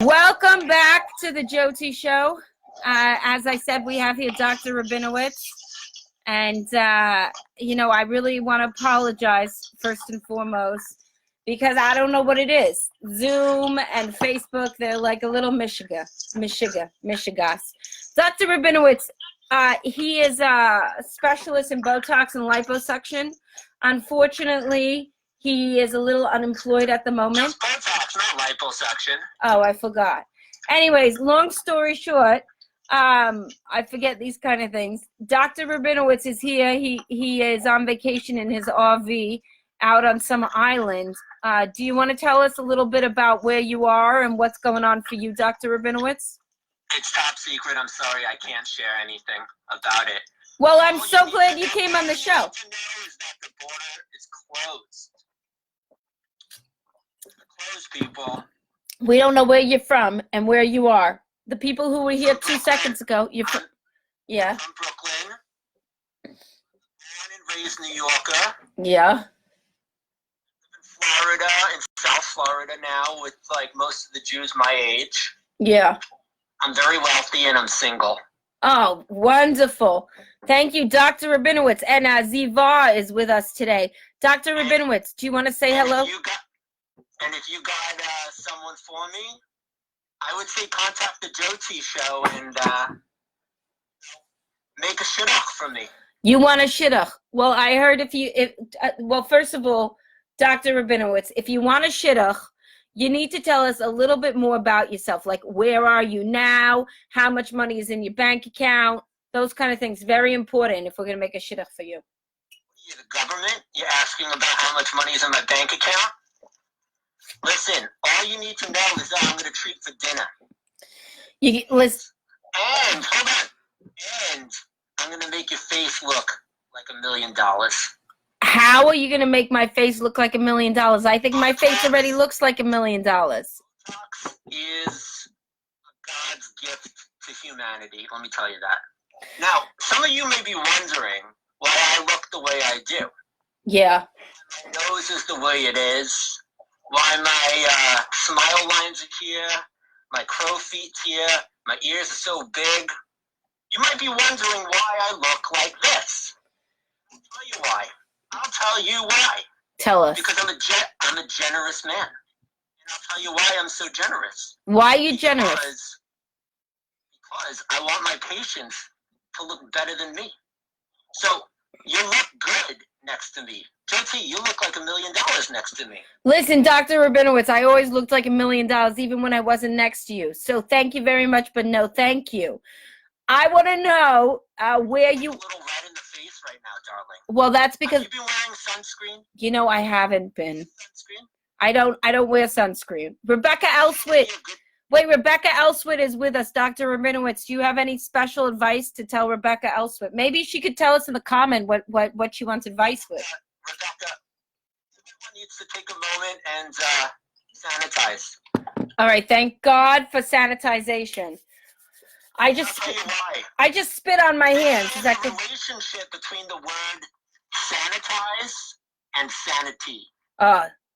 Welcome back to the Joti Show. As I said, we have here Dr. Rabinowitz. And, I really want to apologize first and foremost because I don't know what it is. Zoom and Facebook, they're like a little Michigas. Dr. Rabinowitz, he is a specialist in Botox and liposuction. Unfortunately, he is a little unemployed at the moment. Just Botox, not liposuction. Oh, I forgot. Anyways, long story short, I forget these kind of things. Dr. Rabinowitz is here. He is on vacation in his RV out on some island. Do you want to tell us a little bit about where you are and what's going on for you, Dr. Rabinowitz? It's top secret. I'm sorry, I can't share anything about it. Well, I'm so glad you came on the show. All you need to know is that the border is closed. Closed, people. We don't know where you're from and where you are. The people who were here 2 seconds ago, you're from, yeah. I'm from Brooklyn. Born and raised New Yorker. Yeah. Live in Florida, in South Florida now, with like most of the Jews my age. Yeah. I'm very wealthy and I'm single. Oh, wonderful. Thank you, Dr. Rabinowitz. And Ziva is with us today. Dr. Rabinowitz, do you want to say hello? If you got someone for me, I would say contact the Joti Show and make a shidduch for me. You want a shidduch? Well, I heard first of all, Dr. Rabinowitz, if you want a shidduch, you need to tell us a little bit more about yourself. Like, where are you now? How much money is in your bank account? Those kind of things. Very important if we're going to make a shidduch for you. You're the government? You're asking about how much money is in my bank account? Listen, all you need to know is that I'm going to treat for dinner. Listen. And, hold on. And I'm going to make your face look like $1 million. How are you going to make my face look like $1 million? I think my face already looks like $1 million. Botox is God's gift to humanity. Let me tell you that. Now, some of you may be wondering why I look the way I do. Yeah. My nose is the way it is. Why my smile lines are here. My crow feet here. My ears are so big. You might be wondering why I look like this. I'll tell you why. I'll tell you why. Tell us. Because I'm a generous man. And I'll tell you why I'm so generous. Why are you generous? Because I want my patients to look better than me. So you look good next to me. Joti, you look like $1 million next to me. Listen, Dr. Rabinowitz, I always looked like $1 million even when I wasn't next to you. So thank you very much, but no thank you. I want to know where you... A little red in the face right now, darling. Well, that's because... Have you been wearing sunscreen? You know, I haven't been. Sunscreen? I don't wear sunscreen. Rebecca Elswit. Wait, Rebecca Elswit is with us. Dr. Rabinowitz, do you have any special advice to tell Rebecca Elswit? Maybe she could tell us in the comment what she wants advice with. Rebecca, everyone needs to take a moment and sanitize. All right, thank God for sanitization. I just spit on my hands. There's a relationship between the word sanitize and sanity.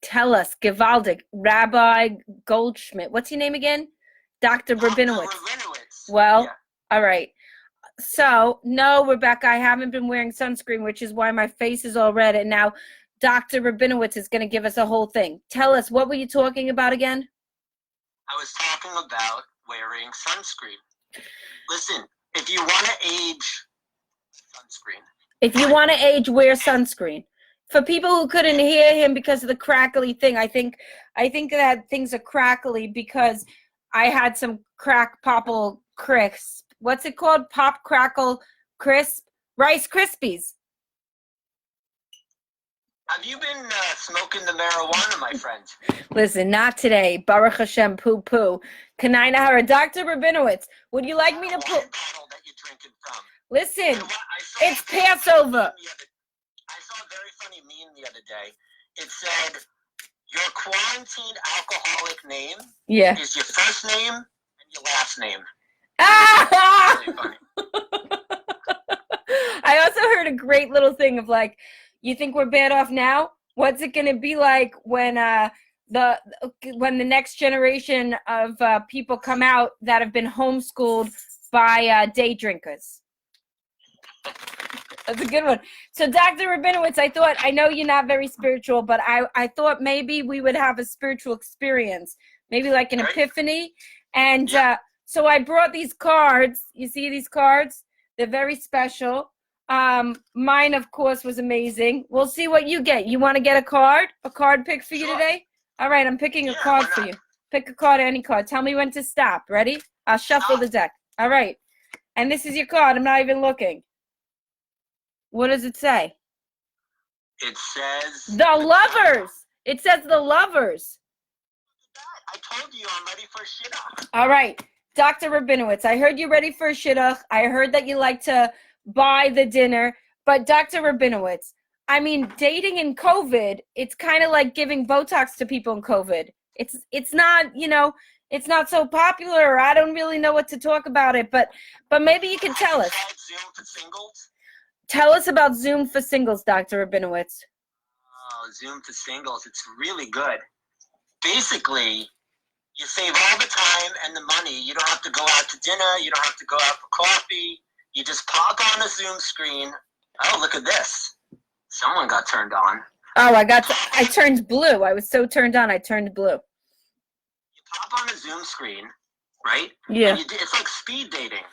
Tell us, Gewaldig, Rabbi Goldschmidt. What's your name again? Dr. Rabinowitz. Well, yeah. All right. So, no, Rebecca, I haven't been wearing sunscreen, which is why my face is all red. And now Dr. Rabinowitz is going to give us a whole thing. Tell us, what were you talking about again? I was talking about wearing sunscreen. Listen, if you want to age, sunscreen. If you want to age, wear sunscreen. For people who couldn't hear him because of the crackly thing, I think that things are crackly because I had some crack popple crisp. What's it called? Pop crackle crisp? Rice Krispies. Have you been smoking the marijuana, my friend? Listen, not today. Baruch Hashem, poo poo. Kanai Nahara. Dr. Rabinowitz, would you like me to put... bottle that you're drinking from. Listen, it's Passover. I saw a very funny meme the other day. It said, your quarantine alcoholic name is your first name and your last name. Ah! Really funny. I also heard a great little thing of like, you think we're bad off now? What's it going to be like when when the next generation of people come out that have been homeschooled by day drinkers. That's a good one. So, Dr. Rabinowitz, I know you're not very spiritual, but I thought maybe we would have a spiritual experience, maybe like an epiphany. And so I brought these cards. You see these cards? They're very special. Mine, of course, was amazing. We'll see what you get. You want to get a card pick for you today? All right, I'm picking a card for you. Pick a card, any card. Tell me when to stop. Ready? I'll shuffle the deck. All right. And this is your card. I'm not even looking. What does it say? It says... The Lovers. It says The Lovers. I told you I'm ready for shidduch. All right. Dr. Rabinowitz, I heard you're ready for a shidduch. I heard that you like to buy the dinner. But Dr. Rabinowitz, I mean, dating in COVID, it's kind of like giving Botox to people in COVID. It's not, it's not so popular, or I don't really know what to talk about it. But maybe you can tell us. Zoom for singles? Tell us about Zoom for singles, Dr. Rabinowitz. Oh, Zoom for singles. It's really good. Basically, you save all the time and the money. You don't have to go out to dinner. You don't have to go out for coffee. You just pop on a Zoom screen. Oh, look at this. Someone got turned on. Oh, I turned blue. I was so turned on, I turned blue. You pop on a Zoom screen, right? Yeah. And it's like speed dating.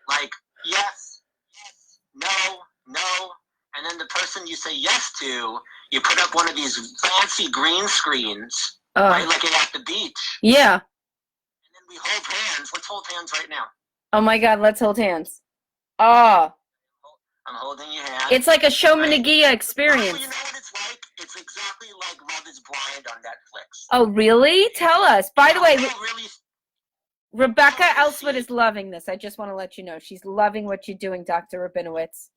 Like, yes, no, and then the person you say yes to, you put up one of these fancy green screens, right, like at the beach. Yeah. And then we hold hands. Let's hold hands right now. Oh my God, let's hold hands. Oh. I'm holding your hand. It's like a Show Managia experience. Oh, you know what it's like? It's exactly like Love is Blind on Netflix. Oh, really? Tell us. By the way, really... Rebecca Elswood is loving this. I just want to let you know. She's loving what you're doing, Dr. Rabinowitz.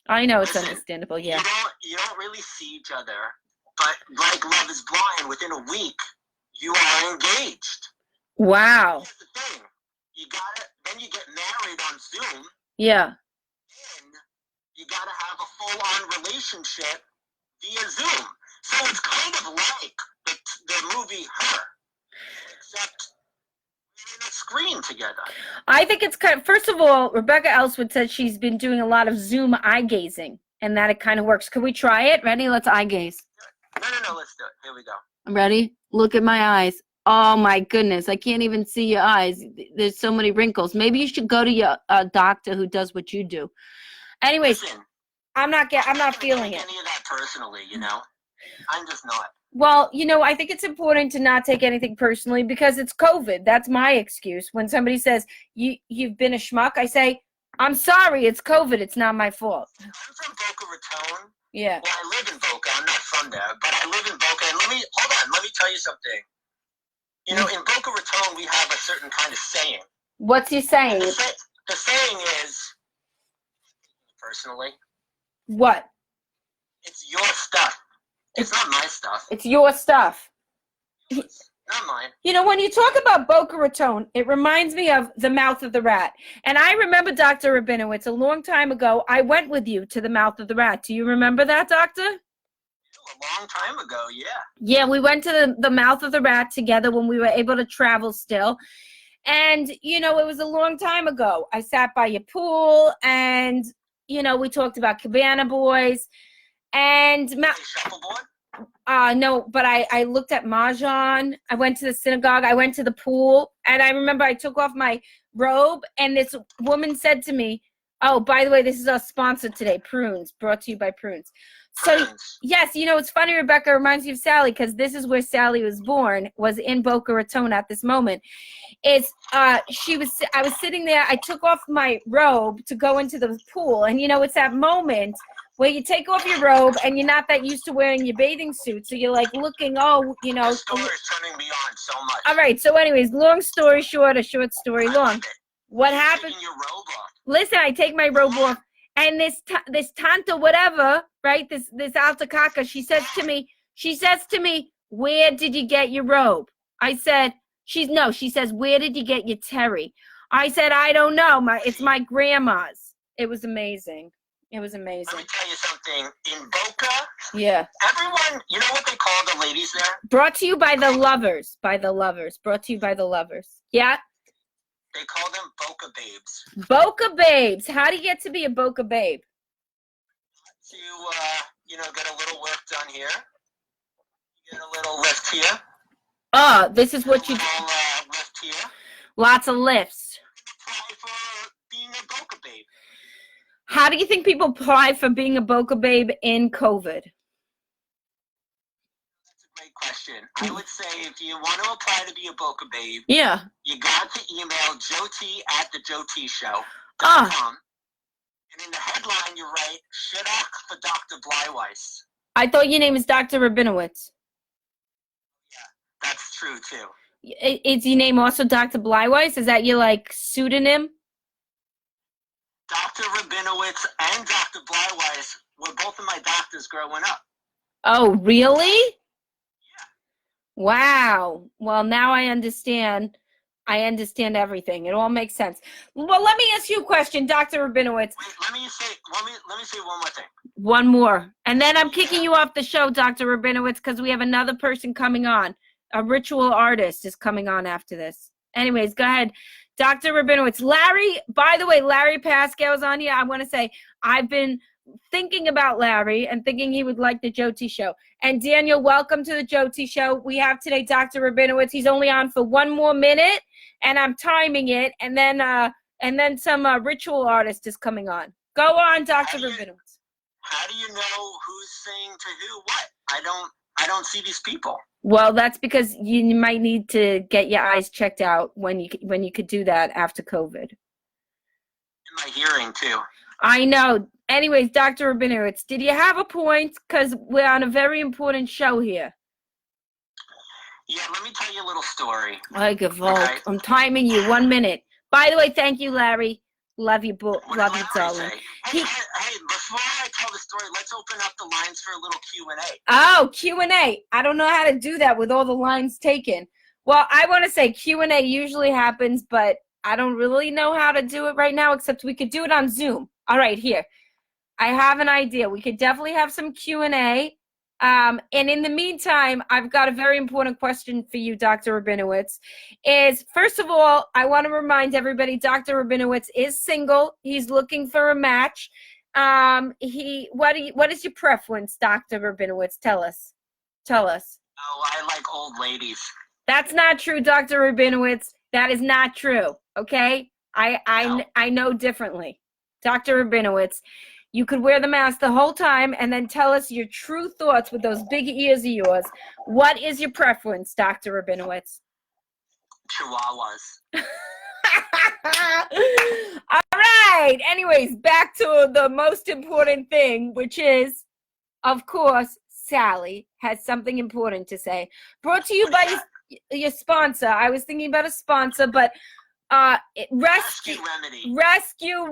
I know it's understandable, yeah. You don't really see each other, but like Love is Blind, within a week, you are engaged. Wow. Here's the thing. Then you get married on Zoom. Yeah. And you got to have a full-on relationship via Zoom. So it's kind of like the movie Her, except we're in a screen together. I think it's first of all, Rebecca Elswood said she's been doing a lot of Zoom eye gazing and that it kind of works. Can we try it? Ready? Let's eye gaze. No, let's do it. Here we go. Ready? Look at my eyes. Oh my goodness, I can't even see your eyes. There's so many wrinkles. Maybe you should go to your doctor who does what you do. Anyways, Listen, I'm not feeling it. Any of that personally, I'm just not. Well, I think it's important to not take anything personally because it's COVID. That's my excuse. When somebody says you've been a schmuck, I say, I'm sorry, it's COVID. It's not my fault. I'm from Boca Raton. Yeah. Well, I live in Boca. I'm not from there, but I live in Boca. And let me tell you something. In Boca Raton, we have a certain kind of saying. What's he saying? The saying is, personally. What? It's your stuff. It's not my stuff. It's your stuff. Not mine. When you talk about Boca Raton, it reminds me of the Mouth of the Rat. And I remember, Dr. Rabinowitz, a long time ago, I went with you to the Mouth of the Rat. Do you remember that, Doctor? A long time ago, yeah. Yeah, we went to the Mouth of the Rat together when we were able to travel still. And, it was a long time ago. I sat by your pool and, we talked about Cabana Boys. And Shuffleboard? No, but I looked at Mahjong. I went to the synagogue. I went to the pool. And I remember I took off my robe. And this woman said to me, oh, by the way, this is our sponsor today, Prunes, brought to you by Prunes. So, yes, it's funny, Rebecca, it reminds you of Sally, because this is where Sally was born, was in Boca Raton at this moment. I was sitting there, I took off my robe to go into the pool, and, it's that moment where you take off your robe, and you're not that used to wearing your bathing suit, so you're, like, looking, The story is turning me on so much. All right, so anyways, long story short, a short story long. What happened? Taking your robe off. Listen, I take my robe off. And this tanta whatever, right? This alta caca, she says to me, where did you get your robe? I said, she says, where did you get your terry? I said, I don't know. It's my grandma's. It was amazing. It was Let amazing. me tell you something. In Boca, Yeah. everyone, you know what they call the ladies there? Brought to you by the lovers. By the lovers. Brought to you by the lovers. Yeah. They call them Boca babes. Boca babes. How do you get to be a Boca babe? To, get a little work done here. Get a little lift here. Oh, this is what you do. Lift here. Lots of lifts. Apply for being a Boca babe. How do you think people apply for being a Boca babe in COVID? That's a great question. I would say if you want to apply to be a Boca babe, Yeah. you got to email Joti@thejotishowcom. Ah. And in the headline, you write, Shidduch for Dr. Bleiweiss. I thought your name is Dr. Rabinowitz. That's true, too. Is your name also Dr. Bleiweiss? Is that your, pseudonym? Dr. Rabinowitz and Dr. Bleiweiss were both of my doctors growing up. Oh, really? Yeah. Wow. Well, now I understand. I understand everything. It all makes sense. Well, let me ask you a question, Dr. Rabinowitz. Wait, let me say one more thing. One more. And then I'm kicking you off the show, Dr. Rabinowitz, because we have another person coming on. A ritual artist is coming on after this. Anyways, go ahead. Dr. Rabinowitz. Larry, by the way, Larry Pascal's on here. I want to say I've been thinking about Larry and thinking he would like the Joti Show. And Daniel, welcome to the Joti Show. We have today Dr. Rabinowitz. He's only on for 1 more minute, and I'm timing it. And then some ritual artist is coming on. Go on, Dr. Rabinowitz. How do you know who's saying to who what? I don't see these people. Well, that's because you might need to get your eyes checked out when you could do that after COVID. My hearing, too. I know. Anyways, Dr. Rabinowitz, did you have a point? Because we're on a very important show here. Yeah, let me tell you a little story. Okay. I'm timing you 1 minute. By the way, thank you, Larry. Love you, love you, darling. Hey, before I tell the story, let's open up the lines for a little Q&A. Oh, Q&A. I don't know how to do that with all the lines taken. Well, I want to say Q&A usually happens, but I don't really know how to do it right now, except we could do it on Zoom. All right, here. I have an idea. We could definitely have some Q&A. And in the meantime, I've got a very important question for you, Dr. Rabinowitz. First of all, I want to remind everybody, Dr. Rabinowitz is single. He's looking for a match. What is your preference, Dr. Rabinowitz? Tell us. Oh, I like old ladies. That's not true, Dr. Rabinowitz. That is not true. Okay? I know differently. Dr. Rabinowitz, you could wear the mask the whole time and then tell us your true thoughts with those big ears of yours. What is your preference, Dr. Rabinowitz? Chihuahuas. All right. Anyways, back to the most important thing, which is, of course, Sally has something important to say. Brought to you by your sponsor. I was thinking about a sponsor, but Rescue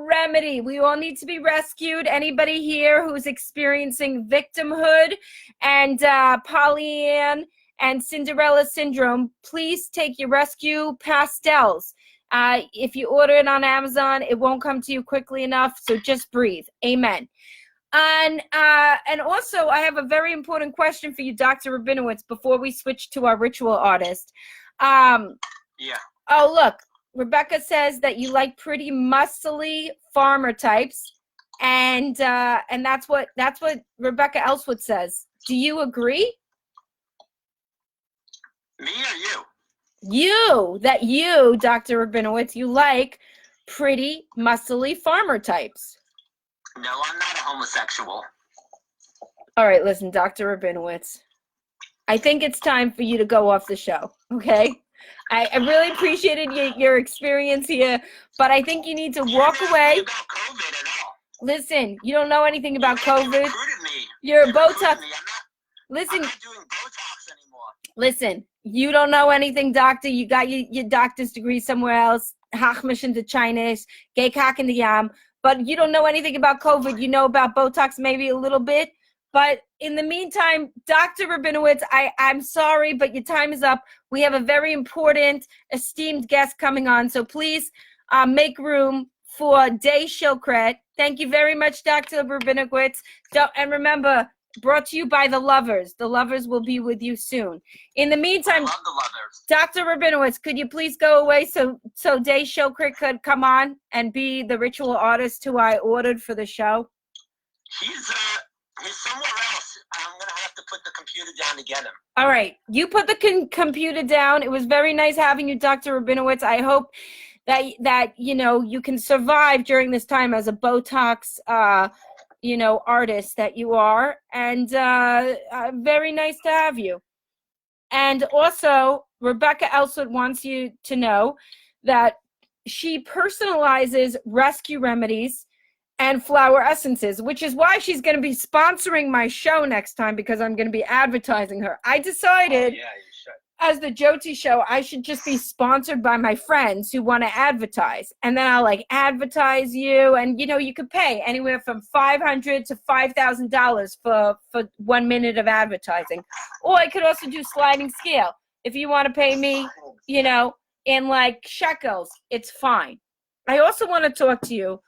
Remedy. We all need to be rescued. Anybody here who's experiencing victimhood and Pollyanna and Cinderella syndrome, please take your rescue pastels. If you order it on Amazon, it won't come to you quickly enough, so just breathe. Amen. And also, I have a very important question for you, Dr. Rabinowitz, before we switch to our ritual artist. Yeah. Oh, look. Rebecca says that you like pretty muscly farmer types, and that's what Rebecca Elswood says. Do you agree? Me or you? You, Dr. Rabinowitz, you like pretty muscly farmer types. No, I'm not a homosexual. All right, listen, Dr. Rabinowitz, I think it's time for you to go off the show, okay? I really appreciated your experience here, but I think you need to walk away. About COVID at all. Listen, you don't know anything about COVID. Me. You're a Botox. Listen, I'm not doing Botox anymore. Listen, you don't know anything, doctor. You got your doctor's degree somewhere else. Hachmischen to Chinese, gay cock in the yam. But you don't know anything about COVID. You know about Botox maybe a little bit. But in the meantime, Dr. Rabinowitz, I'm sorry, but your time is up. We have a very important, esteemed guest coming on. So please make room for Day Schildkret. Thank you very much, Dr. Rabinowitz. And remember, brought to you by the Lovers. The Lovers will be with you soon. In the meantime, I love the Lovers. Dr. Rabinowitz, could you please go away so Day Schildkret could come on and be the ritual artist who I ordered for the show? He's somewhere else. I'm going to have to put the computer down to get him. All right. You put the computer down. It was very nice having you, Dr. Rabinowitz. I hope that you can survive during this time as a Botox artist that you are. And very nice to have you. And also, Rebecca Ellsworth wants you to know that she personalizes rescue remedies and flower essences, which is why she's going to be sponsoring my show next time, because I'm going to be advertising her. I decided, as the Joti Show, I should just be sponsored by my friends who want to advertise. And then I'll advertise you, and you could pay anywhere from $500 to $5,000 for 1 minute of advertising. Or I could also do sliding scale. If you want to pay me, in shekels, it's fine. I also want to talk to you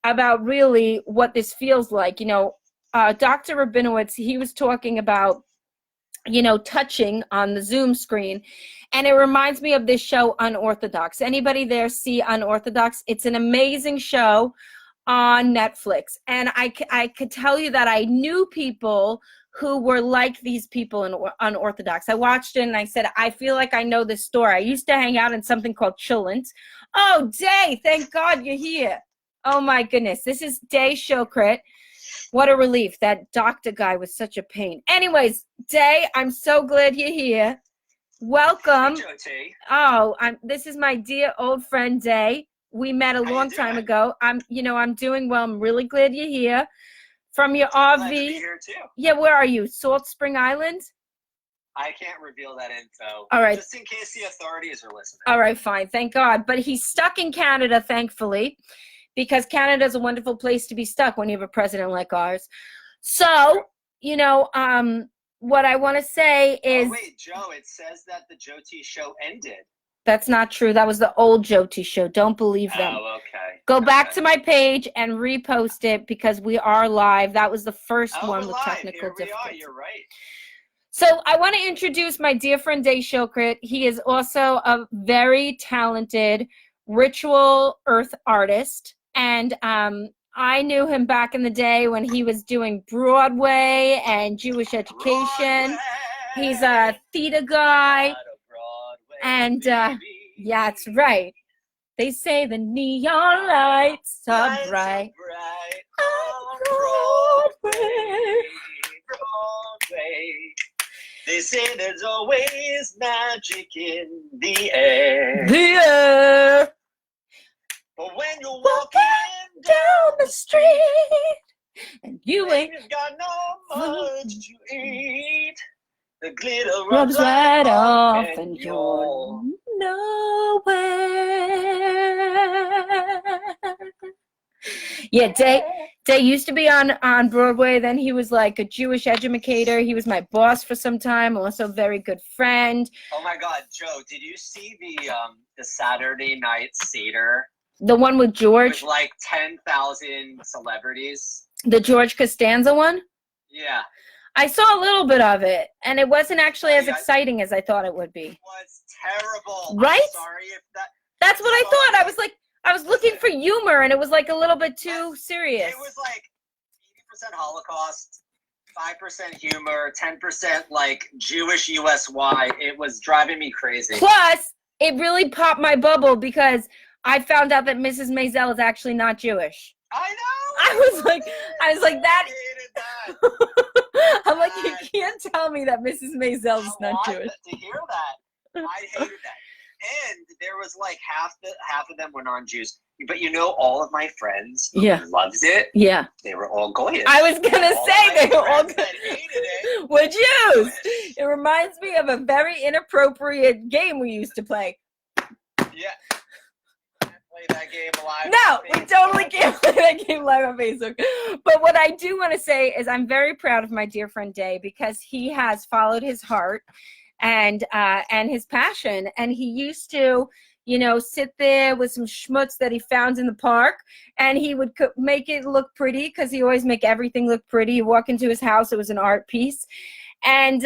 about really what this feels like. Dr. Rabinowitz, he was talking about, touching on the Zoom screen. And it reminds me of this show, Unorthodox. Anybody there see Unorthodox? It's an amazing show on Netflix. And I could tell you that I knew people who were like these people in Unorthodox. I watched it and I said, I feel like I know this story. I used to hang out in something called Chillent. Oh, Day, thank God you're here. Oh my goodness, this is Day Schildkret. What a relief. That doctor guy was such a pain. Anyways, Day, I'm so glad you're here. Welcome. Hey, Joti. Oh, this is my dear old friend Day. We met a long time ago. I'm doing well. I'm really glad you're here. From your RV. Glad to be here too. Yeah, where are you? Salt Spring Island? I can't reveal that info. All right. Just in case the authorities are listening. All right, fine. Thank God. But he's stuck in Canada, thankfully, because Canada is a wonderful place to be stuck when you have a president like ours. So, what I want to say is... Oh, wait, Joe, it says that the Joti Show ended. That's not true. That was the old Joti Show. Don't believe them. Oh, okay. Go back to my page and repost it, because we are live. That was the first one with technical difficulties. You're right. So I want to introduce my dear friend Day Schildkret. He is also a very talented ritual earth artist. And I knew him back in the day when he was doing Broadway and Jewish education. He's a theater guy. And yeah, that's right. They say the neon lights are bright on Broadway. They say there's always magic in the air. The air. But when you're walking down the street and you ain't got no much to eat, the glitter rubs right off and you're nowhere. Yeah, Day used to be on Broadway. Then he was like a Jewish educator. He was my boss for some time, also a very good friend. Oh my God, Joe, did you see the Saturday Night Seder? The one with George? With like 10,000 celebrities. The George Costanza one? Yeah. I saw a little bit of it, and it wasn't actually as exciting as I thought it would be. It was terrible. Right? I'm sorry if That's what I thought. I was looking for humor, and it was like a little bit too serious. It was like 80% Holocaust, 5% humor, 10% like Jewish USY. It was driving me crazy. Plus, it really popped my bubble because I found out that Mrs. Maisel is actually not Jewish. I know. I was like that. I hated that. I'm like, you can't tell me that Mrs. Maisel is not Jewish. To hear that, I hated that. And there was like half of them were non-Jews, but all of my friends loved it. Yeah, they were all goyish. I was gonna say they were all that hated it. Were Jews. It reminds me of a very inappropriate game we used to play. Yeah. Play that game live. No, we totally can't play that game live on Facebook. But what I do want to say is I'm very proud of my dear friend Day because he has followed his heart and his passion. And he used to, sit there with some schmutz that he found in the park, and he would make it look pretty, because he always make everything look pretty. You walk into his house, it was an art piece. And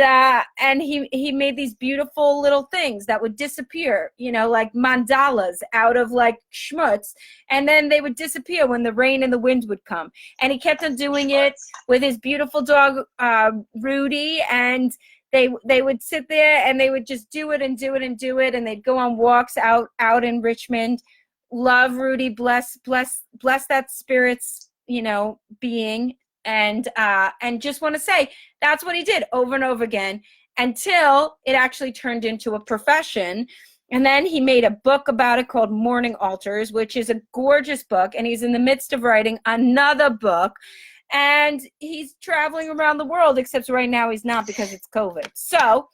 he made these beautiful little things that would disappear, like mandalas out of like schmutz, and then they would disappear when the rain and the wind would come. And he kept on doing it with his beautiful dog Rudy, and they would sit there and they would just do it and do it and do it, and they'd go on walks out in Richmond. Love Rudy, bless that spirit's being. And just want to say that's what he did over and over again until it actually turned into a profession. And then he made a book about it called Morning Altars, which is a gorgeous book, and he's in the midst of writing another book. And he's traveling around the world, except right now he's not, because it's COVID. So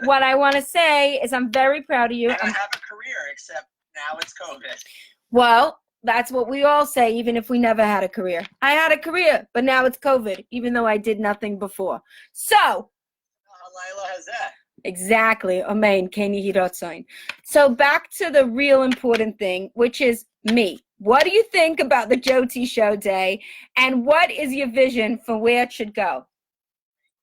what I want to say is I'm very proud of you. I don't have a career, except now it's COVID. Well, that's what we all say, even if we never had a career. I had a career, but now it's COVID, even though I did nothing before. So, Lila has that. Exactly. Amen. Keni Hirotzain. So back to the real important thing, which is me. What do you think about the Joti Show Day, and what is your vision for where it should go?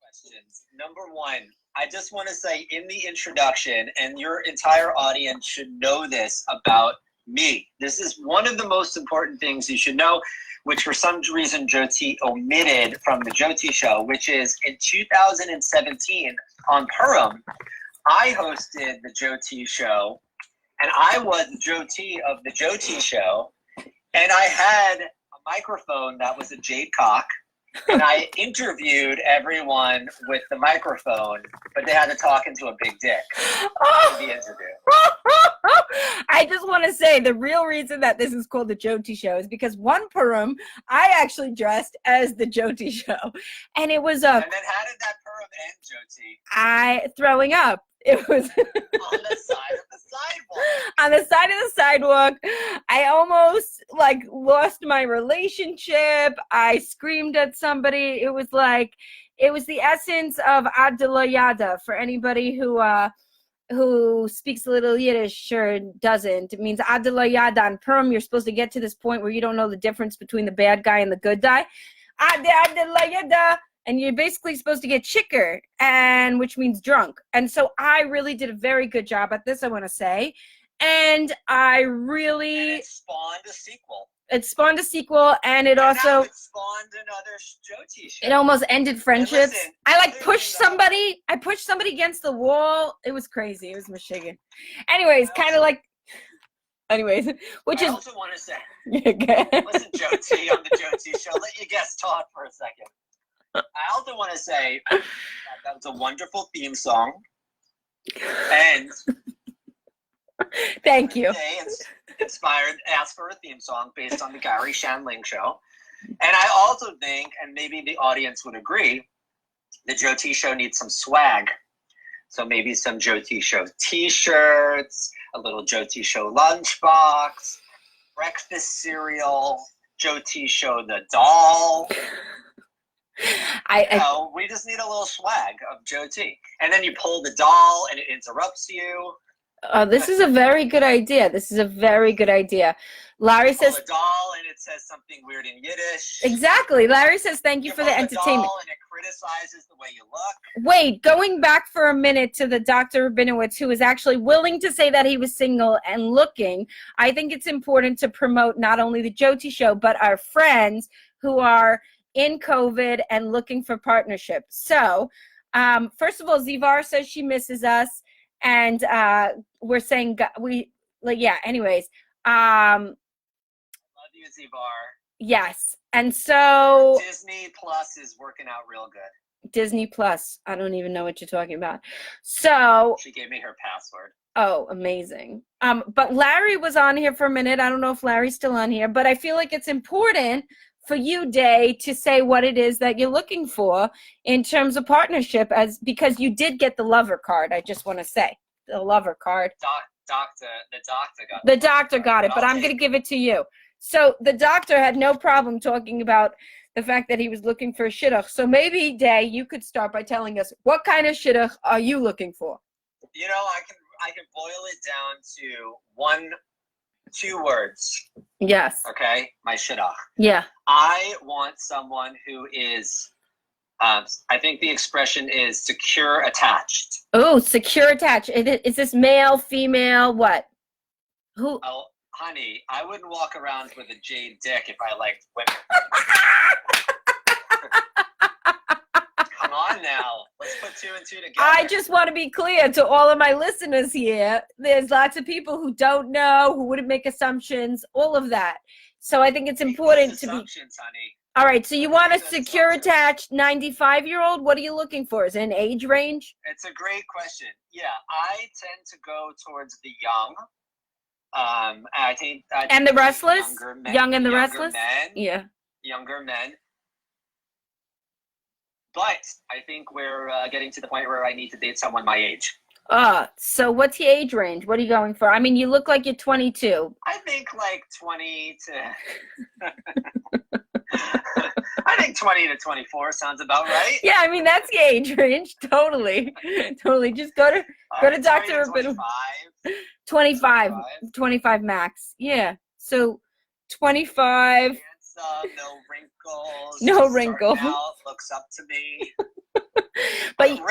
Questions. Number one, I just want to say in the introduction, and your entire audience should know this about me. This is one of the most important things you should know, which for some reason Joti omitted from the Joti Show, which is in 2017 on Purim, I hosted the Joti Show, and I was Joti of the Joti Show, and I had a microphone that was a jade cock, and I interviewed everyone with the microphone, but they had to talk into a big dick in the interview. I just want to say the real reason that this is called the Joti Show is because one Purim, I actually dressed as the Joti Show, and it was And then how did that Purim end, Joti? I throwing up. It was on the side of the sidewalk. On the side of the sidewalk. I almost lost my relationship. I screamed at somebody. It was the essence of Adalayada for anybody who speaks a little Yiddish or doesn't. It means Adalayada. On Purim, you're supposed to get to this point where you don't know the difference between the bad guy and the good guy. Adalayada. And you're basically supposed to get chicker, and which means drunk. And so I really did a very good job at this, I want to say. And it spawned a sequel. It spawned a sequel, and it also spawned another Joti Show. It almost ended friendships. Listen, I pushed somebody. I pushed somebody against the wall. It was crazy. It was Michigan. Anyways, which I is. also want to say, listen, Joti, on the Joti Show, let you guest talk for a second. I also want to say that was a wonderful theme song, and thank you. Inspired, asked for a theme song based on the Gary Shandling show, and I also think, and maybe the audience would agree, the Joti Show needs some swag. So maybe some Joti Show T-shirts, a little Joti Show lunchbox, breakfast cereal, Joti Show the doll. We just need a little swag of Joti. And then you pull the doll and it interrupts you. This is a very good idea. Larry says a doll and it says something weird in Yiddish. Exactly. Larry says thank you for the entertainment. Doll and it criticizes the way you look. Wait, going back for a minute to the Dr. Rabinowitz, who was actually willing to say that he was single and looking, I think it's important to promote not only the Joti Show, but our friends who are in COVID and looking for partnership. So, first of all, Zivar says she misses us, and we're saying anyways. Love you, Zivar. Yes, and so Disney Plus is working out real good. Disney Plus. I don't even know what you're talking about. So she gave me her password. Oh, amazing. But Larry was on here for a minute. I don't know if Larry's still on here, but I feel like it's important for you, Day, to say what it is that you're looking for in terms of partnership, because you did get the lover card. I just want to say the lover card. The doctor got it, but I'm going to give it to you. So the doctor had no problem talking about the fact that he was looking for a shidduch. So maybe, Day, you could start by telling us, what kind of shidduch are you looking for? You know, I can boil it down to 2 words. Yes. Okay, my shidduch. Yeah. I want someone who is, I think the expression is secure attached. Oh, secure attached. Is this male, female, what? Who? Oh, honey, I wouldn't walk around with a jade dick if I liked women. Come on now. Let's put 2 and 2 together. I just want to be clear to all of my listeners here. There's lots of people who don't know, who wouldn't make assumptions, all of that. So I think it's important to be. Assumptions, honey. All right. So you want a secure attached 95-year-old? What are you looking for? Is it an age range? It's a great question. Yeah, I tend to go towards the young. I think and the restless? Young and the restless? Men, yeah. Younger men. But I think we're getting to the point where I need to date someone my age. So what's the age range? What are you going for? I mean, you look like you're 22. I think like 20 to... I think 20 to 24 sounds about right. Yeah, I mean, that's the age range. Totally. Totally. Just go to Dr. Rabinowitz. 25 max. Yeah. So 25. No wrinkles. No wrinkles. Looks up to me. But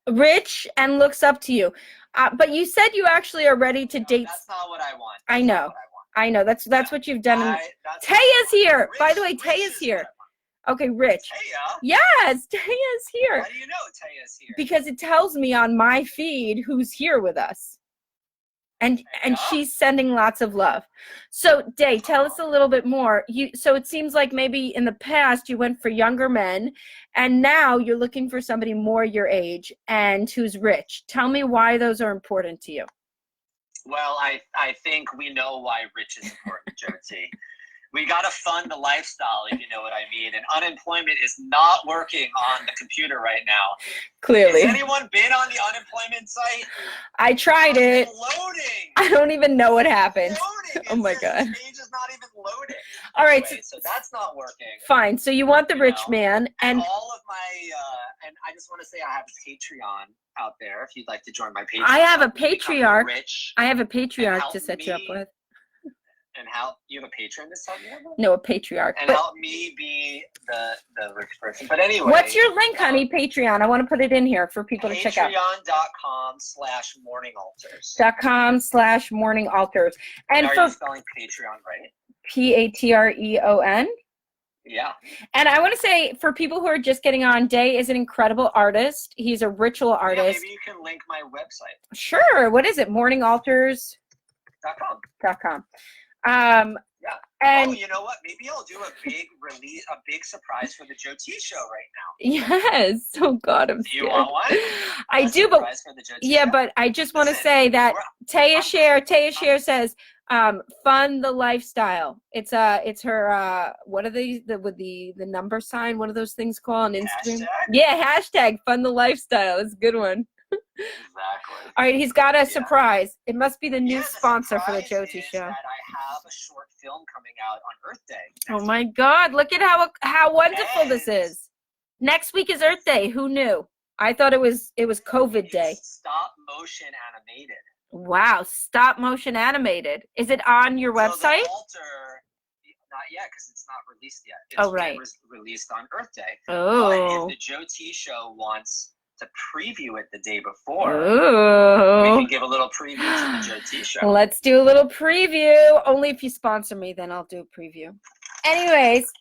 rich and looks up to you. But you said you actually are ready to date. That's not what I want. I know. I know. That's what you've done. Taya's here. By the way, Taya's here. Okay, Rich. Taya? Yes, Taya's here. How do you know Taya's here? Because it tells me on my feed who's here with us. And she's sending lots of love. So, Day, tell us a little bit more. So it seems like maybe in the past you went for younger men, and now you're looking for somebody more your age and who's rich. Tell me why those are important to you. Well, I think we know why rich is important, Joti. We got to fund the lifestyle, if you know what I mean. And unemployment is not working on the computer right now. Clearly. Has anyone been on the unemployment site? I tried it. Loading. I don't even know what happened. Loading. Oh my God. The page is not even loading. All right. Anyway, so that's not working. Fine. So you want the rich man. And all of my, and I just want to say I have a Patreon out there if you'd like to join my Patreon. I have a patriarch. Rich I have a patriarch to set you up with. And help you have a patron this time? No, a patriarch. And help me be the rich person. But anyway. What's your link, honey? Patreon. I want to put it in here for people to check out. Patreon.com/morningaltars. .com/morningaltars. And are you spelling Patreon right? Patreon. Yeah. And I want to say, for people who are just getting on, Day is an incredible artist. He's a ritual artist. Yeah, maybe you can link my website. Sure. What is it? morningaltars.com. Yeah. And you know what? Maybe I'll do a big release, a big surprise for the Joti Show right now. Yes. Oh God, I'm scared. Do you want one? I do, but yeah, but I just want to say that Taya Share says, fund the lifestyle. It's her what are these with the number sign? What are those things called on Instagram? Hashtag? Yeah, hashtag fund the lifestyle. It's a good one. Exactly. All right, he's got a surprise. It must be the new sponsor for the Joti Show. That I have a short film coming out on Earth Day. Oh my God! Look at how wonderful this is. Next week is Earth Day. Who knew? I thought it was COVID Day. Stop motion animated. Wow, stop motion animated. Is it on your website? Not yet, because it's not released yet. It was released on Earth Day. Oh. But if the Joti Show wants to preview it the day before, we can give a little preview to the Joti Show. Let's do a little preview. Only if you sponsor me, then I'll do a preview. Anyways,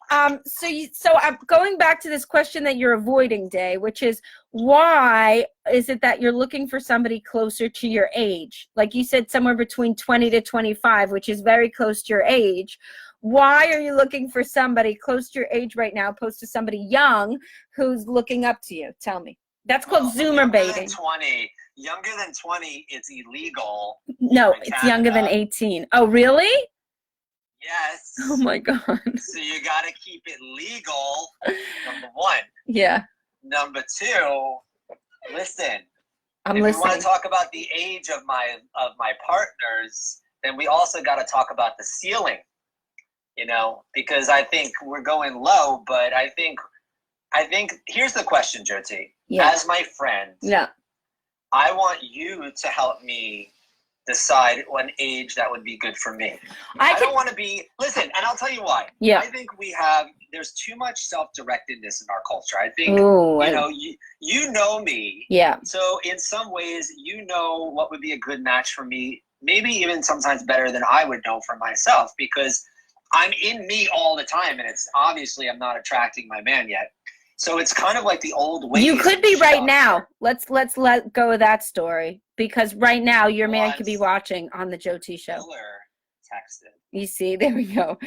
so I'm going back to this question that you're avoiding, Day, which is, why is it that you're looking for somebody closer to your age? Like you said, somewhere between 20 to 25, which is very close to your age. Why are you looking for somebody close to your age right now, opposed to somebody young who's looking up to you? Tell me. That's called Zoomer baiting. Younger than 20, it's illegal. No, it's younger than 18. Oh, really? Yes. Oh my God. So you got to keep it legal, number one. Yeah. Number two, listen. I'm if listening. If you want to talk about the age of my partners, then we also got to talk about the ceiling. because I think we're going low, but I think here's the question, Jyoti. Yeah. As my friend, Yeah. I want you to help me decide what age that would be good for me. I don't want to be, listen, and I'll tell you why. Yeah. I think there's too much self-directedness in our culture. I think, you know me. Yeah. So in some ways, you know what would be a good match for me, maybe even sometimes better than I would know for myself, because I'm in me all the time, and it's obviously I'm not attracting my man yet. So it's kind of like the old ways. You could be right now. Let's let go of that story, because right now your man could be watching on the Joti Show. Texted. You see, there we go.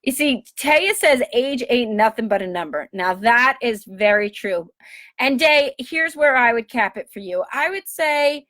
You see, Taya says age ain't nothing but a number. Now that is very true. And Day, here's where I would cap it for you. I would say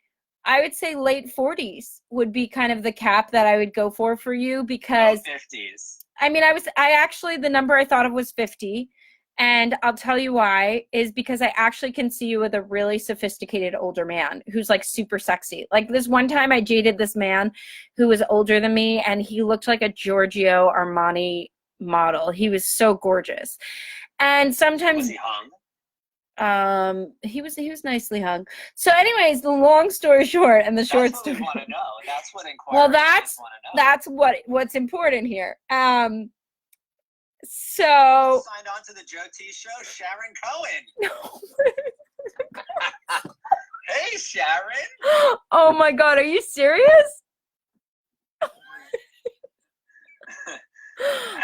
late 40s would be kind of the cap that I would go for you, because 50s. I mean, the number I thought of was 50. And I'll tell you why, is because I actually can see you with a really sophisticated older man who's like super sexy. Like this one time I dated this man who was older than me, and he looked like a Giorgio Armani model. He was so gorgeous. And sometimes was he hung? He was nicely hung. So anyways, the long story short and the short story. That's what we want to know. That's what inquirers want to know. That's what's important here. So signed on to the Joti Show, Sharon Cohen. No. Hey, Sharon. Oh my God, are you serious? And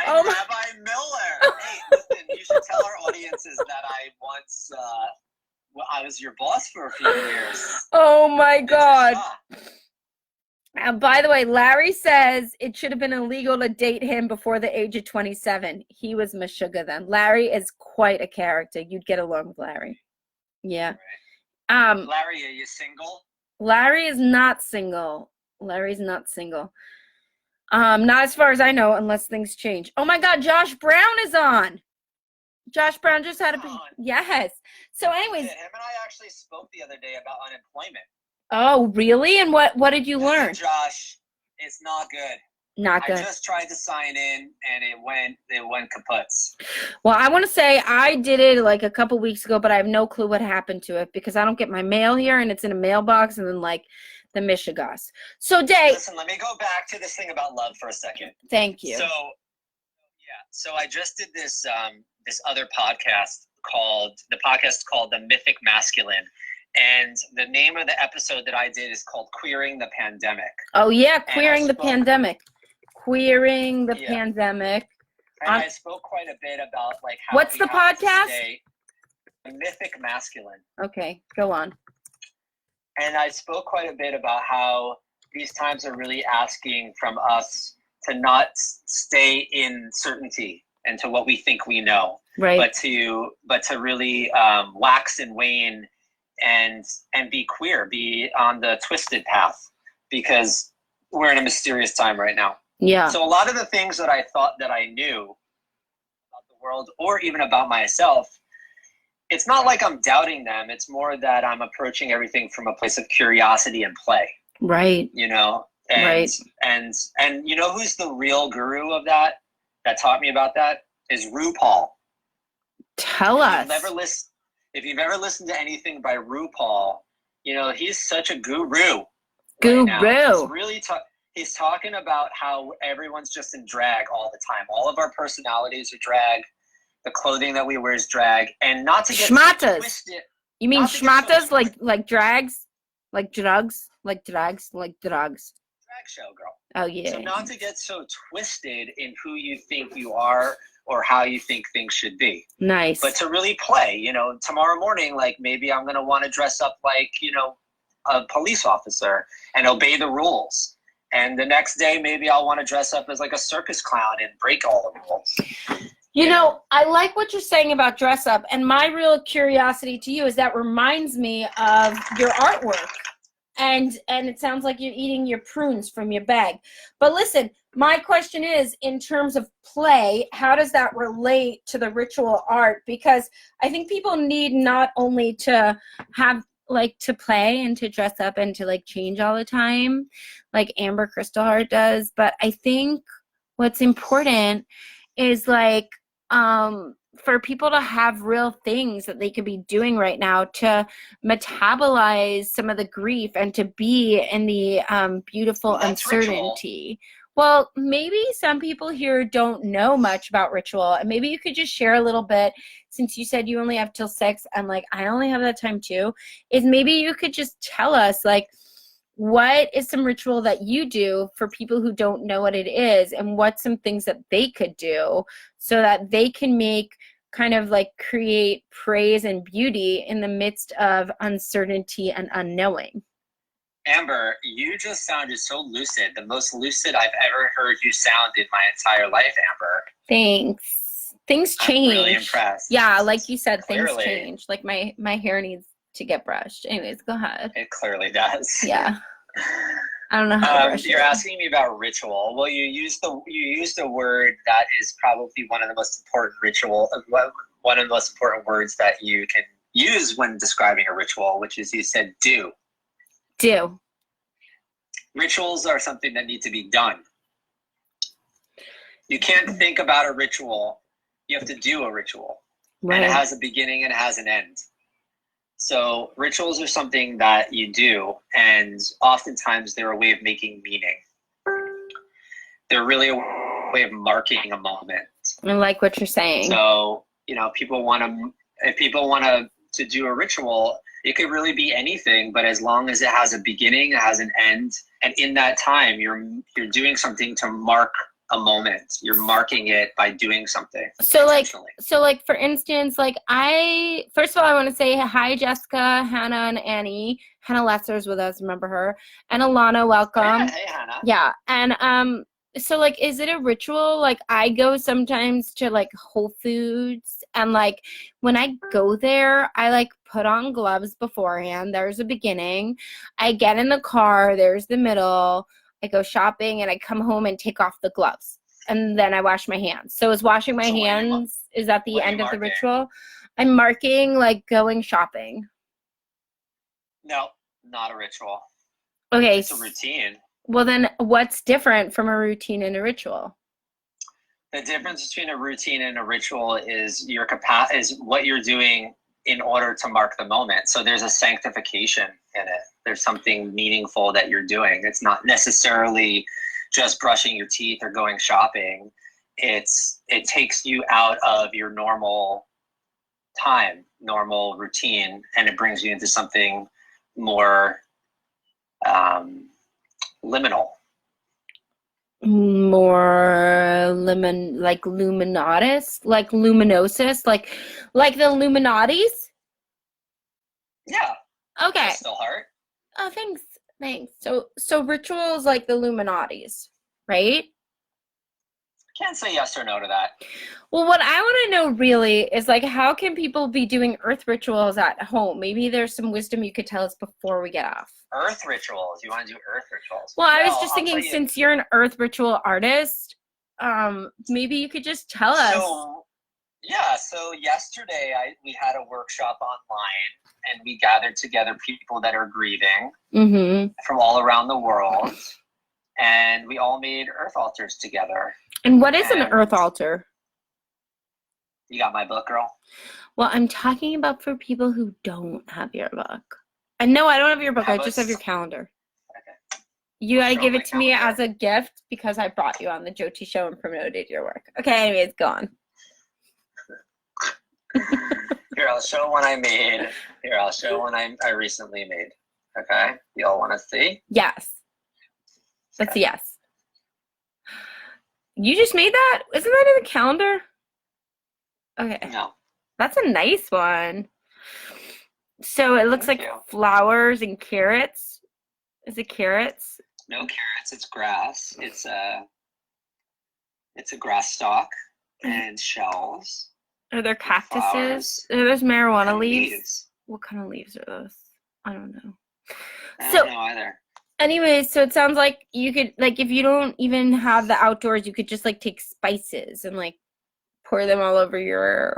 Rabbi Miller. Hey, listen, you should tell our audiences that I once I was your boss for a few years. Oh my God. And by the way, Larry says it should have been illegal to date him before the age of 27. He was Meshuggah then. Larry is quite a character. You'd get along with Larry. Yeah. Right. Larry, are you single? Larry is not single. Larry's not single. Not as far as I know, unless things change. Oh my God, Josh Brown is on. Josh Brown just had yes. So anyways. Yeah, him and I actually spoke the other day about unemployment. Oh, really? And what did you learn? Josh, it's not good. Not good. I just tried to sign in and it went kaputs. Well, I want to say I did it like a couple weeks ago, but I have no clue what happened to it, because I don't get my mail here and it's in a mailbox, and then like the Michigas. So Day. Listen, let me go back to this thing about love for a second. Thank you. So I just did this other podcast called The Mythic Masculine. And the name of the episode that I did is called Queering the Pandemic. Oh, yeah, Queering the Pandemic. Queering the Pandemic. And I spoke quite a bit about like how what's the podcast? The Mythic Masculine. Okay, go on. And I spoke quite a bit about how these times are really asking from us to not stay in certainty and to what we think we know. Right. But to really wax and wane and be queer, be on the twisted path, because we're in a mysterious time right now. Yeah. So a lot of the things that I thought that I knew about the world, or even about myself, it's not like I'm doubting them. It's more that I'm approaching everything from a place of curiosity and play. Right. And you know who's the real guru of that taught me about that? Is RuPaul. Tell us. If you've ever listened to anything by RuPaul, he's such a guru. Guru. Right now. He's talking about how everyone's just in drag all the time. All of our personalities are drag. The clothing that we wear is drag. And not to get schmatas. Twisted. You mean schmatas, like drags? Like drugs? Like drugs? Like drugs. Drag show, girl. Oh, yeah. So not to get so twisted in who you think you are or how you think things should be. Nice. But to really play, tomorrow morning, like maybe I'm going to want to dress up like, a police officer and obey the rules. And the next day, maybe I'll want to dress up as like a circus clown and break all the rules. I like what you're saying about dress up. And my real curiosity to you is that reminds me of your artwork. And it sounds like you're eating your prunes from your bag. But listen, my question is, in terms of play, how does that relate to the ritual art? Because I think people need not only to have to play and to dress up and to change all the time, like Amber Crystal Heart does, but I think what's important is like for people to have real things that they could be doing right now to metabolize some of the grief and to be in the beautiful uncertainty. Ritual. Well, maybe some people here don't know much about ritual, and maybe you could just share a little bit, since you said you only have till 6 and like I only have that time too, is maybe you could just tell us like what is some ritual that you do for people who don't know what it is, and what's some things that they could do so that they can make kind of like create praise and beauty in the midst of uncertainty and unknowing. Amber, you just sounded so lucid. The most lucid I've ever heard you sound in my entire life, Amber. Thanks. Things change. I'm really impressed. Yeah, like you said, Clearly. Things change. Like my hair needs to get brushed. Anyways, go ahead. It clearly does. Yeah. I don't know how to brush You're asking me about ritual. Well, you used a word that is probably one of the most important words that you can use when describing a ritual, which is you said do. Do. Rituals are something that need to be done. You can't think about a ritual. You have to do a ritual. Right. And it has a beginning and it has an end. So rituals are something that you do, and oftentimes they're a way of making meaning. They're really a way of marking a moment. I like what you're saying. So, if people want to do a ritual, it could really be anything, but as long as it has a beginning, it has an end, and in that time, you're doing something to mark a moment. You're marking it by doing something. So like for instance, like first of all, I want to say hi, Jessica, Hannah, and Annie. Hannah Lesser's with us, remember her? And Alana, welcome. Hey, Hannah. Yeah, and so like, is it a ritual? Like I go sometimes to like Whole Foods, and like when I go there, I like put on gloves beforehand. There's a beginning. I get in the car. There's the middle. I go shopping and I come home and take off the gloves, and then I wash my hands. So is washing my hands, is that the end of the ritual? I'm marking like going shopping. No, not a ritual. Okay. It's a routine. Well, then what's different from a routine and a ritual? The difference between a routine and a ritual is is what you're doing in order to mark the moment. So there's a sanctification in it. There's something meaningful that you're doing. It's not necessarily just brushing your teeth or going shopping. It takes you out of your normal time, normal routine, and it brings you into something more liminal. More like luminatus, like luminosis, like the Illuminatis? Yeah. Okay. Still heart. Oh, thanks. So rituals like the Illuminatis, right? Can't say yes or no to that. Well, what I want to know really is like, how can people be doing earth rituals at home? Maybe there's some wisdom you could tell us before we get off. Earth rituals? You want to do earth rituals? Well, I was just thinking, since you're an earth ritual artist, maybe you could just tell us. So yesterday we had a workshop online, and we gathered together people that are grieving from all around the world, and we all made earth altars together. And what is an earth altar? You got my book, girl? Well, I'm talking about for people who don't have your book. And no, I don't have your book. I just have your calendar. Okay. You got to give it to me as a gift because I brought you on the Joti Show and promoted your work. Okay, anyways, go on. Here, I'll show one I made. Here, I'll show one I recently made. Okay? You all want to see? Yes. That's a yes. You just made that? Isn't that in the calendar? Okay. No. That's a nice one. So it looks like flowers and carrots. Is it carrots? No carrots. It's grass. It's a grass stalk and shells. Are there cactuses? Are those marijuana leaves? What kind of leaves are those? I don't know. I don't know either. Anyways, so it sounds like you could, like, if you don't even have the outdoors, you could just like take spices and like pour them all over your.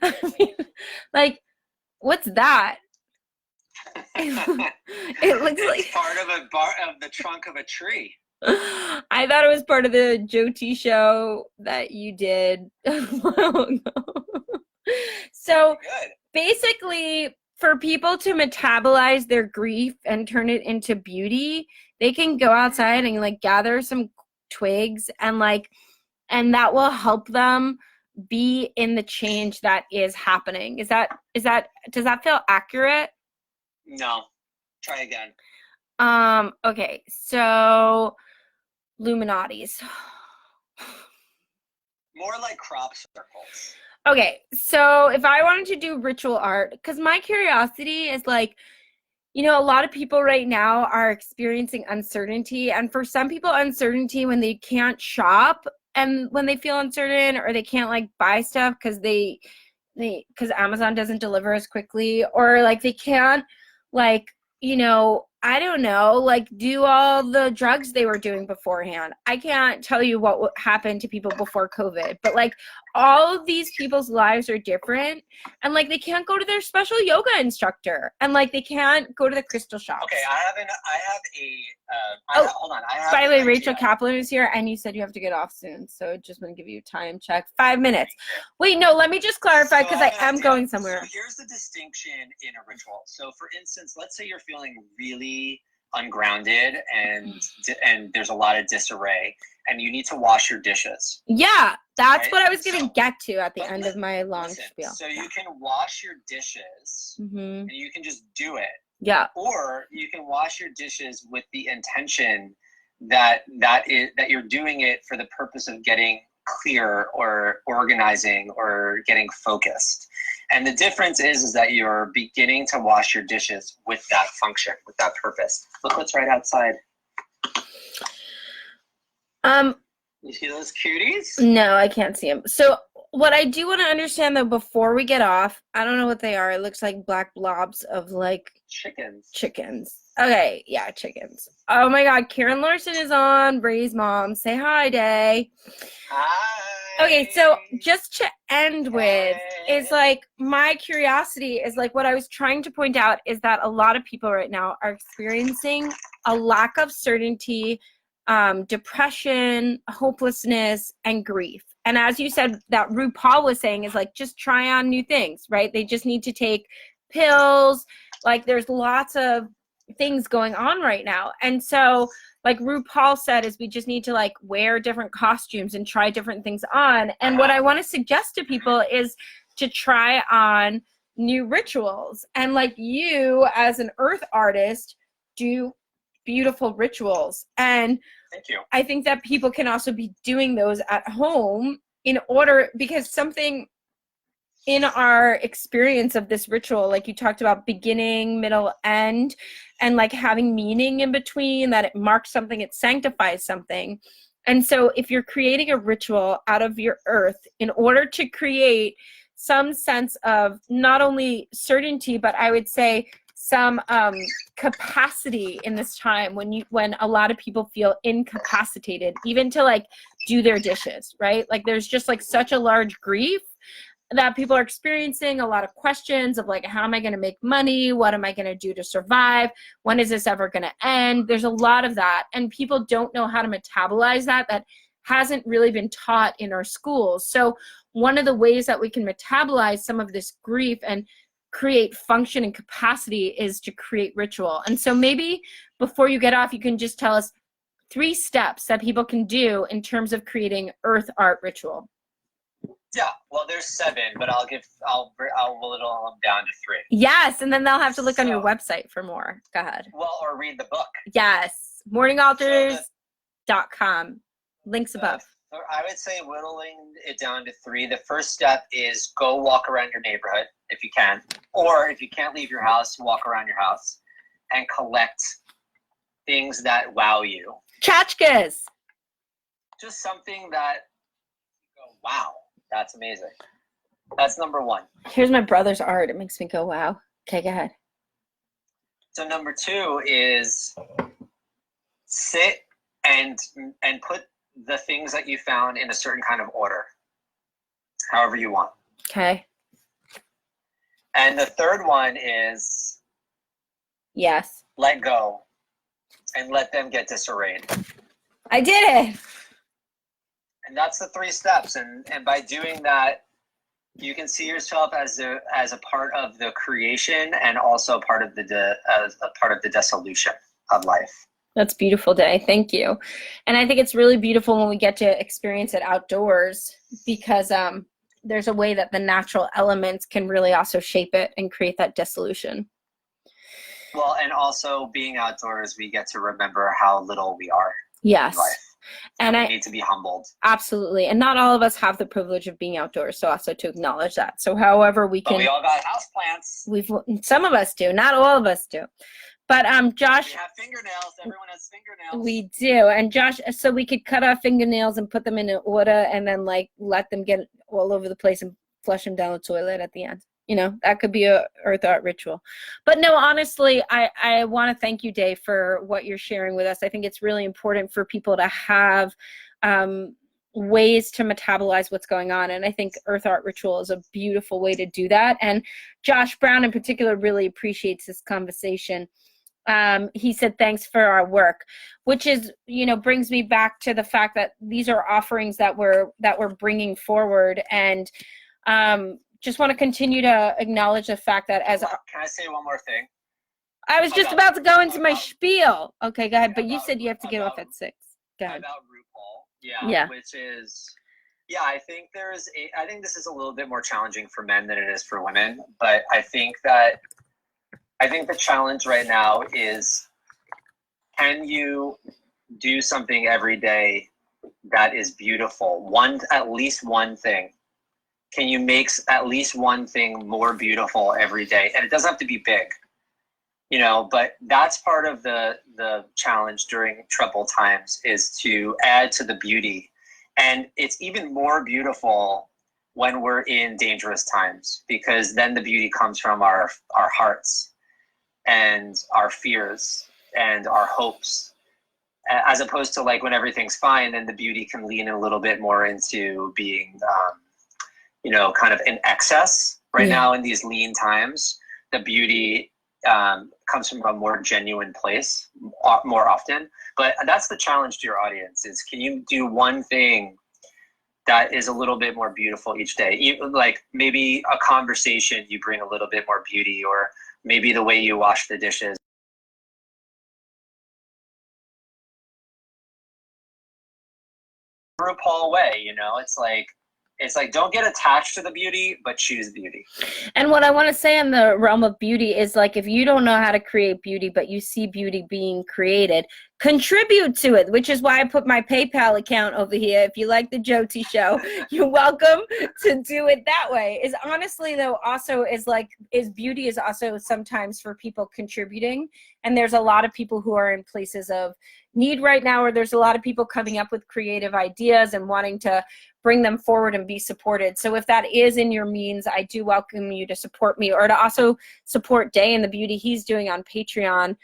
I mean, like, what's that? It looks like part of the trunk of a tree. I thought it was part of the Joti Show that you did a while ago. So Good. basically, for people to metabolize their grief and turn it into beauty, they can go outside and like gather some twigs and that will help them be in the change that is happening. Does that feel accurate? No. Try again. Okay, so Illuminati's. More like crop circles. Okay, so if I wanted to do ritual art, because my curiosity is like, you know, a lot of people right now are experiencing uncertainty. And for some people, uncertainty when they can't shop and when they feel uncertain or they can't like buy stuff because because Amazon doesn't deliver as quickly, or like they can't like, you know, I don't know, like do all the drugs they were doing beforehand. I can't tell you what happened to people before COVID, but like all of these people's lives are different, and like they can't go to their special yoga instructor, and like they can't go to the crystal shop. Okay, hold on. By the way, Rachel Kaplan is here, and you said you have to get off soon, so just want to give you a time check. 5 minutes. Wait, no, let me just clarify because I am going somewhere. So here's the distinction in a ritual. So for instance, let's say you're feeling really ungrounded and there's a lot of disarray and you need to wash your dishes. Yeah, that's right? What I was going to get to at the end of my long spiel. So you can wash your dishes and you can just do it. Yeah. Or you can wash your dishes with the intention that you're doing it for the purpose of getting clear or organizing or getting focused. And the difference is that you're beginning to wash your dishes with that function, with that purpose. Look what's right outside. You see those cuties? No, I can't see them. So what I do want to understand though, before we get off, I don't know what they are. It looks like black blobs of like chickens. Okay, yeah, chickens. Oh my God, Karen Larson is on. Ray's mom. Say hi, Day. Hi. Okay, so just to end with is like my curiosity is like what I was trying to point out is that a lot of people right now are experiencing a lack of certainty, depression, hopelessness, and grief. And as you said, that RuPaul was saying is like just try on new things, right? They just need to take pills. Like there's lots of things going on right now. And so like RuPaul said is we just need to like wear different costumes and try different things on. And what I want to suggest to people is to try on new rituals. And like you as an earth artist do beautiful rituals. And thank you. I think that people can also be doing those at home in order, because something in our experience of this ritual, like you talked about beginning, middle, end, and like having meaning in between, that it marks something, it sanctifies something. And so if you're creating a ritual out of your earth in order to create some sense of not only certainty, but I would say some capacity in this time when a lot of people feel incapacitated, even to like do their dishes, right? Like there's just like such a large grief that people are experiencing, a lot of questions of like, how am I going to make money? What am I going to do to survive? When is this ever going to end? There's a lot of that. And people don't know how to metabolize that. That hasn't really been taught in our schools. So one of the ways that we can metabolize some of this grief and create function and capacity is to create ritual. And so maybe before you get off, you can just tell us 3 steps that people can do in terms of creating earth art ritual. Yeah, well, there's 7, but I'll whittle them down to 3. Yes, and then they'll have to look on your website for more. Go ahead. Well, or read the book. Yes, morningaltars.com. Links above. I would say whittling it down to 3. The first step is go walk around your neighborhood if you can, or if you can't leave your house, walk around your house and collect things that wow you. Tchotchkes. Just something that you go, wow. That's amazing. That's number 1. Here's my brother's art. It makes me go, wow. Okay, go ahead. So number 2 is sit and put the things that you found in a certain kind of order, however you want. Okay. And the third one is yes. Let go and let them get disarrayed. I did it. And that's the 3 steps. And by doing that, you can see yourself as a part of the creation and also part of as a part of the dissolution of life. That's beautiful, Day. Thank you. And I think it's really beautiful when we get to experience it outdoors, because there's a way that the natural elements can really also shape it and create that dissolution. Well, and also being outdoors, we get to remember how little we are. Yes. In life. And we need to be humbled. Absolutely. And not all of us have the privilege of being outdoors, so also to acknowledge that. So however we can. But we all got houseplants. Some of us do, not all of us do. But Josh. We have fingernails. Everyone has fingernails. We do. And Josh, so we could cut our fingernails and put them in an order and then like let them get all over the place and flush them down the toilet at the end. You know, that could be a earth art ritual. But no, honestly, I want to thank you, Dave, for what you're sharing with us. I think it's really important for people to have ways to metabolize what's going on. And I think earth art ritual is a beautiful way to do that. And Josh Brown in particular really appreciates this conversation. He said, thanks for our work, which is, you know, brings me back to the fact that these are offerings that we're bringing forward. And just want to continue to acknowledge the fact that as Can I say one more thing? I was just about to go into my spiel. Okay, go ahead. But you said you have to get off at 6. Go ahead. About RuPaul. Yeah. Which is, I think I think this is a little bit more challenging for men than it is for women. But I think the challenge right now is, can you do something every day that is beautiful? At least one thing. Can you make at least one thing more beautiful every day? And it doesn't have to be big, you know, but that's part of the challenge during troubled times, is to add to the beauty. And it's even more beautiful when we're in dangerous times, because then the beauty comes from our hearts and our fears and our hopes, as opposed to like when everything's fine, then the beauty can lean a little bit more into being, you know, kind of in excess. Right now in these lean times, the beauty comes from a more genuine place more often. But that's the challenge to your audience, is can you do one thing that is a little bit more beautiful each day? Like maybe a conversation, you bring a little bit more beauty, or maybe the way you wash the dishes. RuPaul way, you know, it's like don't get attached to the beauty, but choose beauty. And what I want to say in the realm of beauty is, like, if you don't know how to create beauty, but you see beauty being created, contribute to it, which is why I put my PayPal account over here. If you like the Joti Show, you're welcome to do it that way. Is honestly, though, also is beauty is also sometimes for people contributing. And there's a lot of people who are in places of need right now, or there's a lot of people coming up with creative ideas and wanting to bring them forward and be supported. So if that is in your means, I do welcome you to support me, or to also support Day and the beauty he's doing on Patreon.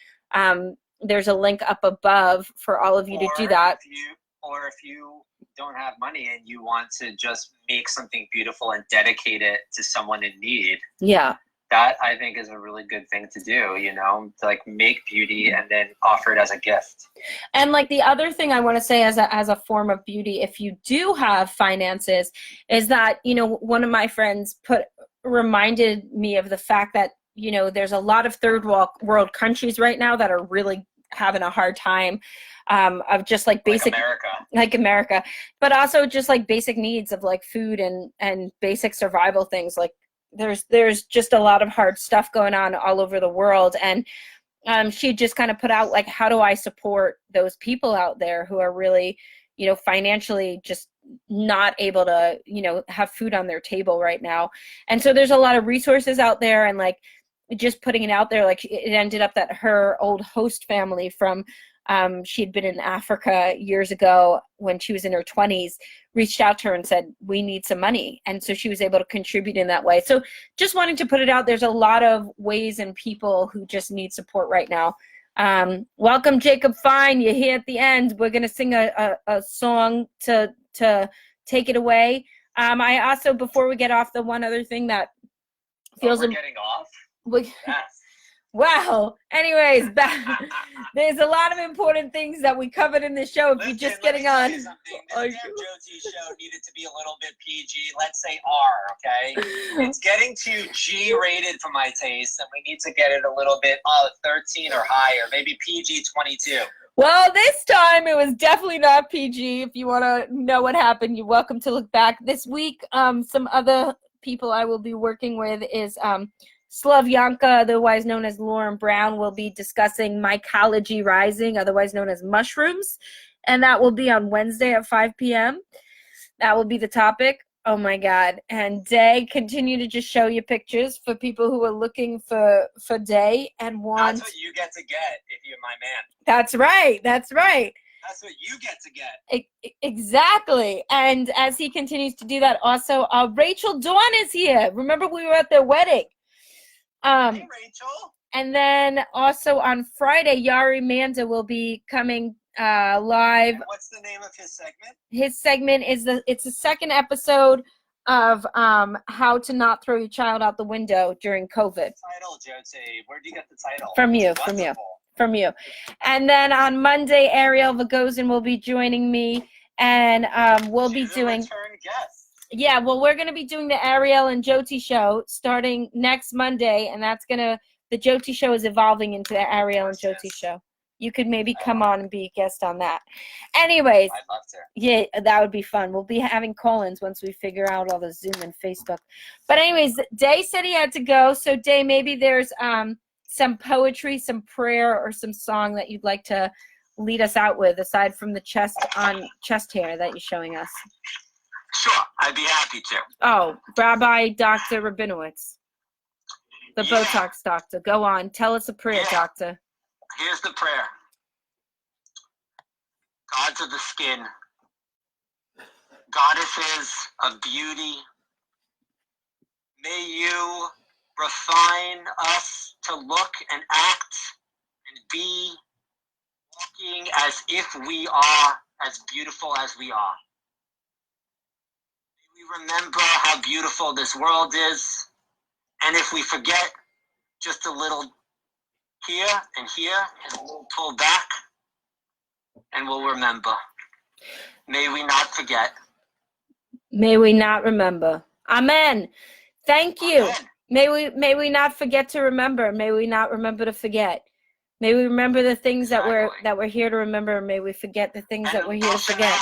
There's a link up above for all of you to do that. If you don't have money and you want to just make something beautiful and dedicate it to someone in need. Yeah. That I think is a really good thing to do, you know, to like make beauty and then offer it as a gift. And like the other thing I want to say as a form of beauty, if you do have finances, is that, you know, one of my friends reminded me of the fact that, you know, there's a lot of third world countries right now that are really having a hard time of just like basic, like America, but also just like basic needs of like food and basic survival things. Like there's just a lot of hard stuff going on all over the world. And she just kind of put out like, how do I support those people out there who are really, you know, financially just not able to, you know, have food on their table right now. And so there's a lot of resources out there, and like just putting it out there, like it ended up that her old host family from she'd been in Africa years ago when she was in her 20s, reached out to her and said, we need some money. And so she was able to contribute in that way. So just wanting to put it out, there's a lot of ways and people who just need support right now. Welcome, Jacob Fine. You're here at the end. We're going to sing a song to take it away. I also, before we get off, the one other thing that feels... we're getting off? Wow. Anyways, there's a lot of important things that we covered in this show. If you're just getting on. This damn Joti show needed to be a little bit PG. Let's say R, okay? It's getting too G-rated for my taste, and we need to get it a little bit 13 or higher, maybe PG-22. Well, this time it was definitely not PG. If you want to know what happened, you're welcome to look back. This week, some other people I will be working with is Slavyanka, otherwise known as Lauren Brown, will be discussing mycology rising, otherwise known as mushrooms. And that will be on Wednesday at 5 p.m. That will be the topic. Oh, my God. And Day, continue to just show you pictures for people who are looking for Day and want. That's what you get to get if you're my man. That's right. That's right. That's what you get to get. Exactly. And as he continues to do that, also, Rachel Dawn is here. Remember, we were at their wedding. Hey, Rachel. And then also on Friday, Yari Manda will be coming live. And what's the name of his segment? His segment is it's the second episode of how to not throw your child out the window during COVID. Title, Joti. Where do you get the title? From you. And then on Monday, Ariel Vagozin will be joining me, and we'll be doing. Return guest. Yeah, well, we're going to be doing the Ariel and Joti show starting next Monday, and the Joti show is evolving into the Ariel and Joti show. You could maybe come on and be a guest on that. Anyways. I'd love to. Yeah, that would be fun. We'll be having call-ins once we figure out all the Zoom and Facebook. But anyways, Day said he had to go, so Day, maybe there's some poetry, some prayer, or some song that you'd like to lead us out with, aside from the chest hair that you're showing us. Sure, I'd be happy to. Oh, Rabbi Dr. Rabinowitz, the Botox doctor. Go on. Tell us a prayer, doctor. Here's the prayer. Gods of the skin, goddesses of beauty, may you refine us to look and act and be walking as if we are as beautiful as we are. Remember how beautiful this world is, and if we forget just a little here and we'll pull back and we'll remember. May we not forget. May we not remember. Amen. Thank you. Amen. May we not forget to remember. May we not remember to forget. May we remember the things that we're here to remember. May we forget the things that we're here to forget.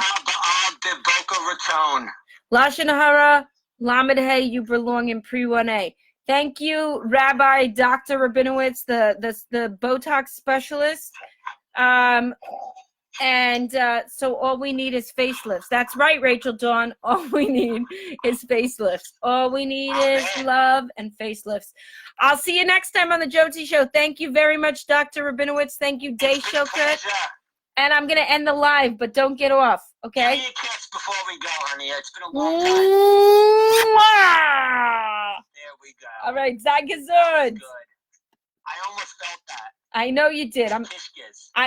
Lashon Hara, Lamed Hey, you belong in Pre-1A. Thank you, Rabbi Dr. Rabinowitz, the Botox specialist. So all we need is facelifts. That's right, Rachel Dawn. All we need is facelifts. All we need is love and facelifts. I'll see you next time on the Joti Show. Thank you very much, Dr. Rabinowitz. Thank you, Day Schildkret. And I'm going to end the live, but don't get off, okay? Give me a kiss before we go, honey. It's been a long time. There we go. All right, Zagazud. Good. I almost felt that. I know you did.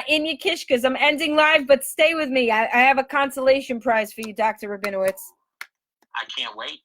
In your kishkas. I'm ending live, but stay with me. I have a consolation prize for you, Dr. Rabinowitz. I can't wait.